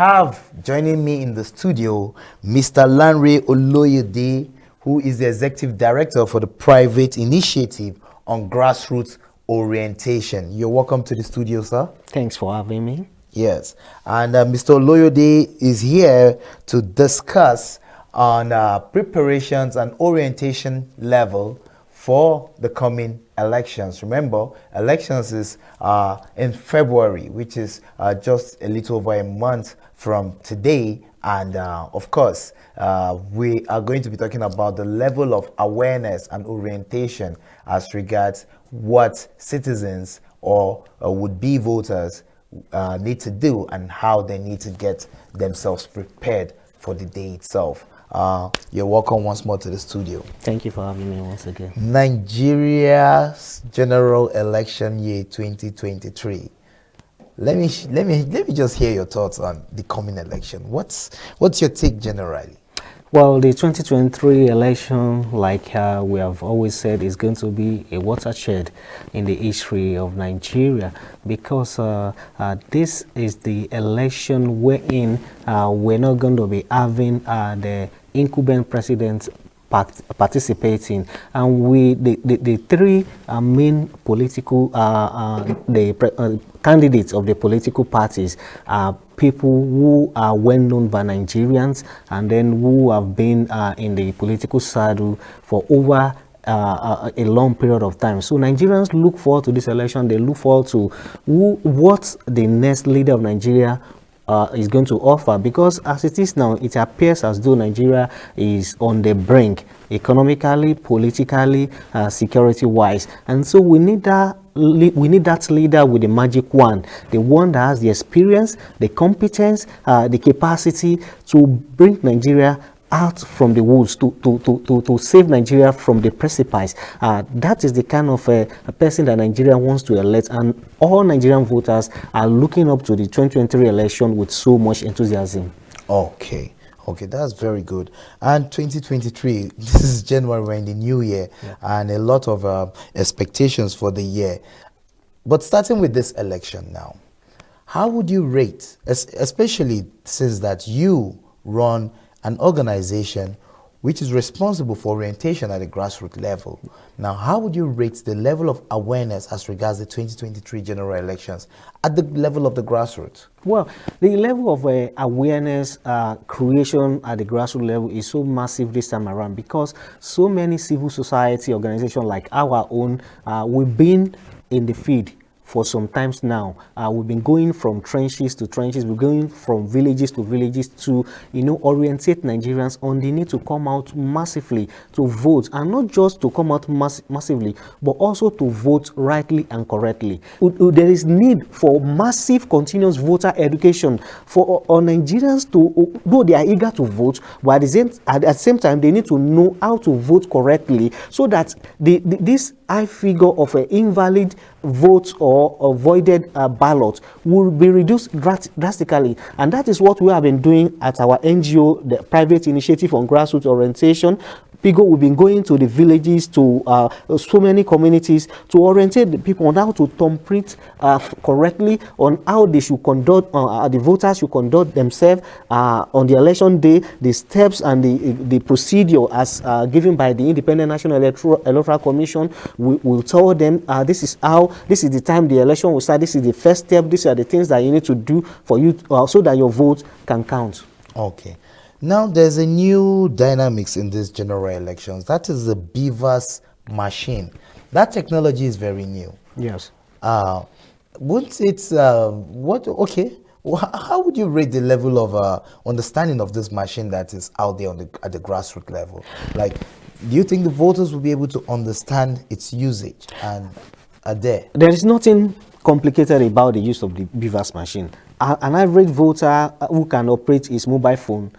have joining me in the studio Mr. Lanre Oloyede, who is the Executive Director for the Private Initiative on Grassroots Orientation. You're welcome to the studio, sir. Thanks for having me. Yes, and Mr. Oloyede is here to discuss on preparations and orientation level for the coming elections. Remember, elections is in February, which is just a little over a month from today. And of course, we are going to be talking about the level of awareness and orientation as regards what citizens or would-be voters need to do and how they need to get themselves prepared for the day itself. You're welcome once more to the studio. Thank you for having me once again. Nigeria's general election year 2023. Let me just hear your thoughts on the coming election. What's your take generally? Well, the 2023 election, like we have always said, is going to be a watershed in the history of Nigeria, because this is the election wherein we're not going to be having the incumbent president participating, and the three main political candidates of the political parties are people who are well known by Nigerians, and then who have been in the political saddle for over a long period of time. So Nigerians look forward to this election. They look forward to what the next leader of Nigeria is going to offer, because as it is now, it appears as though Nigeria is on the brink, economically, politically, security-wise, and so we need that leader with the magic wand, the one that has the experience, the competence, the capacity to bring Nigeria out from the woods, to save Nigeria from the precipice. That is the kind of a person that Nigeria wants to elect, and all Nigerian voters are looking up to the 2023 election with so much enthusiasm. Okay, that's very good. And 2023, this is January, we're in the new year, and a lot of expectations for the year. But starting with this election now, how would you rate, especially since that you run an organization which is responsible for orientation at the grassroots level. Now, how would you rate the level of awareness as regards the 2023 general elections at the level of the grassroots? Well, the level of awareness creation at the grassroots level is so massive this time around, because so many civil society organizations like our own, we've been in the field for some times now. We've been going from trenches to trenches, we're going from villages to villages to, orientate Nigerians on the need to come out massively to vote, and not just to come out massively, but also to vote rightly and correctly. There is need for massive continuous voter education for Nigerians to, though they are eager to vote, but at the same time, they need to know how to vote correctly, so that this high figure of invalid votes or avoided ballots will be reduced drastically. And that is what we have been doing at our NGO, the Private Initiative on Grassroots Orientation. We've been going to the villages, to so many communities, to orientate the people on how to thumbprint correctly, on how they should conduct, the voters should conduct themselves on the election day, the steps and the procedure as given by the Independent National Electoral Commission. We'll tell them this is the time the election will start, this is the first step, these are the things that you need to do for you so that your vote can count. Okay. Now, there's a new dynamics in these general elections. That is the BVAS machine. That technology is very new. Yes. Wouldn't it, how would you rate the level of understanding of this machine that is out there at the grassroots level? Like, do you think the voters will be able to understand its usage and are there? There is nothing complicated about the use of the BVAS machine. An average voter who can operate his mobile phone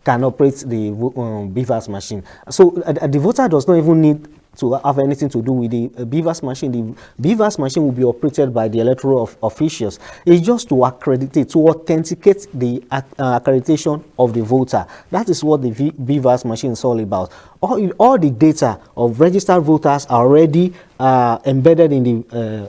can operate the BVAS machine. So the voter does not even need to have anything to do with the BVAS machine. The BVAS machine will be operated by the electoral officials. It's just to accredit, to authenticate the accreditation of the voter. That is what the BVAS machine is all about. All the data of registered voters are already embedded in the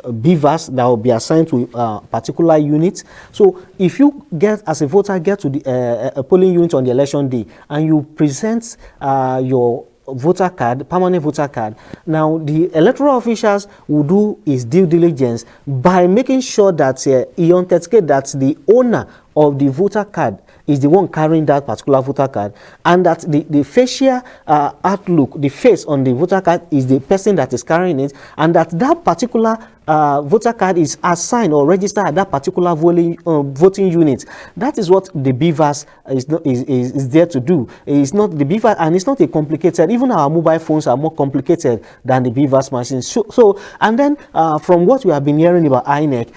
BVAS that will be assigned to particular units. So if you as a voter get to the a polling unit on the election day and you present your voter card, permanent voter card, now the electoral officials will do his due diligence by making sure that he authenticates that the owner of the voter card is the one carrying that particular voter card, and that the facial outlook, the face on the voter card is the person that is carrying it, and that particular voter card is assigned or registered at that particular voting unit. That is what the BVAS is there to do. It's not the BVAS, and it's not a complicated. Even our mobile phones are more complicated than the BVAS machines. So and then from what we have been hearing about INEC,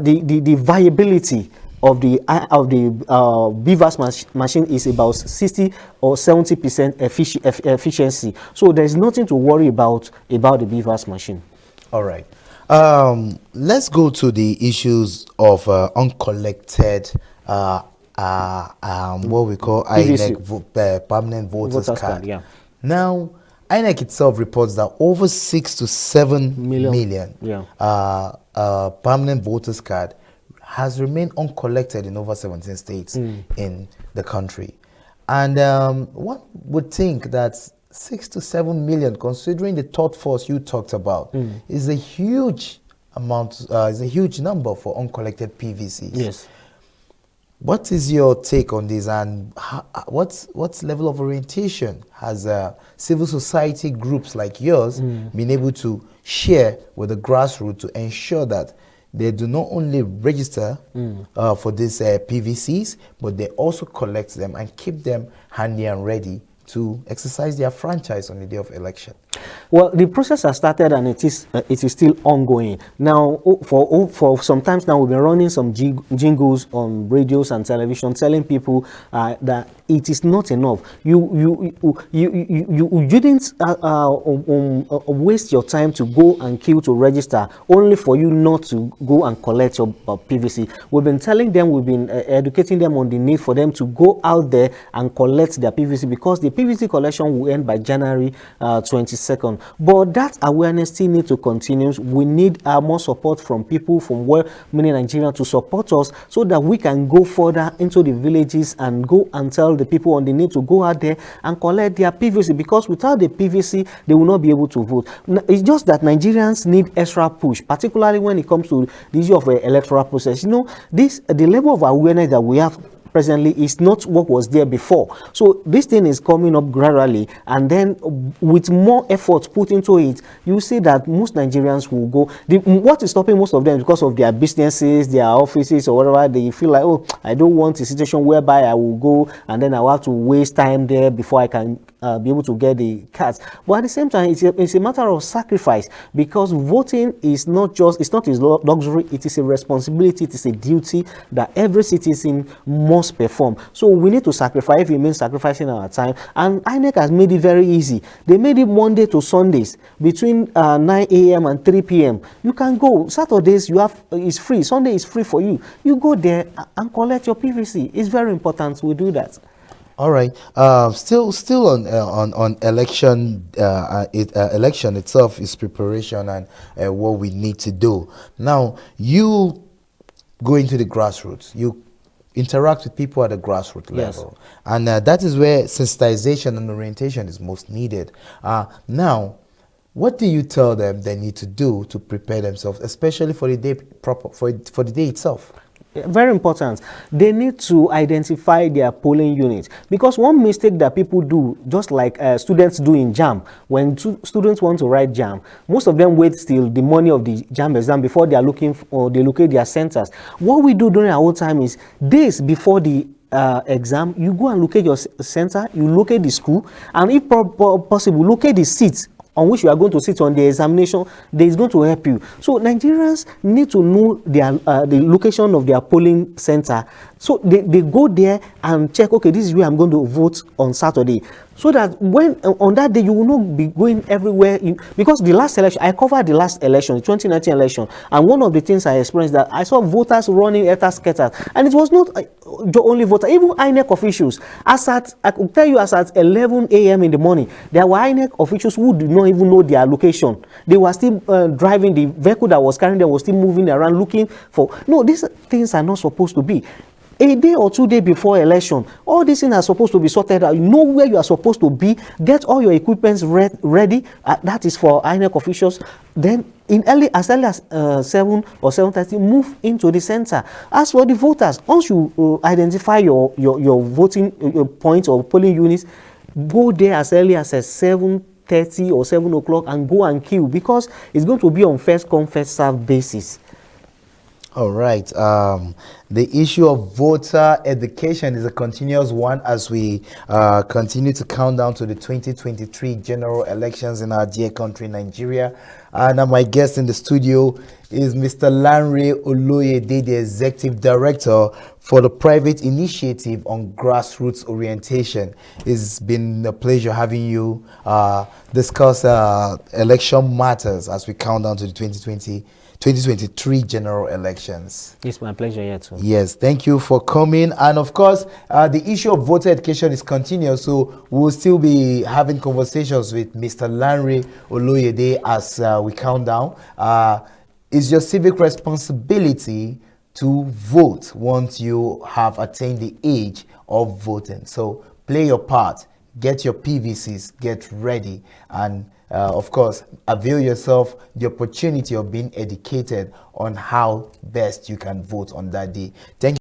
the viability of the BVAS machine is about 60 or 70% efficiency. So there's nothing to worry about the BVAS machine. All right. Let's go to the issues of uncollected what we call INEC permanent voters card. Yeah. Now, INEC itself reports that over 6 to 7 million permanent voters card has remained uncollected in over 17 states in the country. And one would think that 6 to 7 million, considering the third force you talked about, is a huge amount, is a huge number for uncollected PVCs. Yes. What is your take on this, and what level of orientation has civil society groups like yours been able to share with the grassroots to ensure that they do not only register for these PVCs, but they also collect them and keep them handy and ready to exercise their franchise on the day of election? Well, the process has started, and it is still ongoing. Now, for some times now, we've been running some jingles on radios and television, telling people that it is not enough. You didn't waste your time to go and queue to register, only for you not to go and collect your PVC. We've been telling them, we've been educating them on the need for them to go out there and collect their PVC, because the PVC collection will end by January 22nd. But that awareness still needs to continue. We need more support from people from many Nigerians to support us, so that we can go further into the villages and go and tell the people on the need to go out there and collect their PVC, because without the PVC, they will not be able to vote. It's just that Nigerians need extra push, particularly when it comes to the issue of electoral process. You know, the level of awareness that we have presently is not what was there before. So this thing is coming up gradually, and then with more effort put into it, you see that most Nigerians will go. What is stopping most of them, because of their businesses, their offices, or whatever, they feel like, oh, I don't want a situation whereby I will go and then I will have to waste time there before I can be able to get the cards. But at the same time, it's a matter of sacrifice, because voting is not a luxury, it is a responsibility, it is a duty that every citizen must perform. So we need to sacrifice, if it means sacrificing our time. And INEC has made it very easy. They made it Monday to Sundays between 9 a.m. and 3 p.m. You can go. Saturdays it's free. Sunday is free for you. You go there and collect your PVC. It's very important we do that. All right. Still on election. Election itself is preparation and what we need to do. Now, you go into the grassroots. You interact with people at the grassroots level, and that is where sensitization and orientation is most needed. Now, what do you tell them they need to do to prepare themselves, especially for the day for the day itself? Very important. They need to identify their polling unit, because one mistake that people do, just like students do in JAM, when students want to write JAM, most of them wait till the morning of the JAM exam before they are they locate their centers. What we do during our own time is, days before the exam, you go and locate your center, you locate the school, and if possible, locate the seats on which you are going to sit on the examination that is going to help you. So Nigerians need to know their the location of their polling center. So they go there and check, okay, this is where I'm going to vote on Saturday. So that when on that day you will not be going everywhere because the last election, I covered the last election, the 2019 election, and one of the things I experienced that I saw voters running scatters, and it was not only voters, even INEC officials. I could tell you, as at 11 a.m. in the morning, there were INEC officials who did not even know their location. They were still driving the vehicle that was carrying them, was still moving around looking for. No, these things are not supposed to be. A day or 2 days before election, all these things are supposed to be sorted out. You know where you are supposed to be. Get all your equipment ready. That is for INEC officials. Then, as early as 7 or 7:30, move into the center. As for the voters, once you identify your voting points or polling units, go there as early as 7:30 or 7 o'clock and go and queue, because it's going to be on first come first serve basis. All right. The issue of voter education is a continuous one as we continue to count down to the 2023 general elections in our dear country, Nigeria. And my guest in the studio is Mr. Lanre Oloyede, the Executive Director for the private initiative on grassroots orientation. It's been a pleasure having you discuss election matters as we count down to the 2023 general elections. It's my pleasure here too. Yes, thank you for coming. And of course, the issue of voter education is continuous, so we'll still be having conversations with Mr. Lanre Oloyede as we count down. It's your civic responsibility to vote once you have attained the age of voting. So play your part, get your PVCs, get ready, and of course, avail yourself the opportunity of being educated on how best you can vote on that day. Thank you.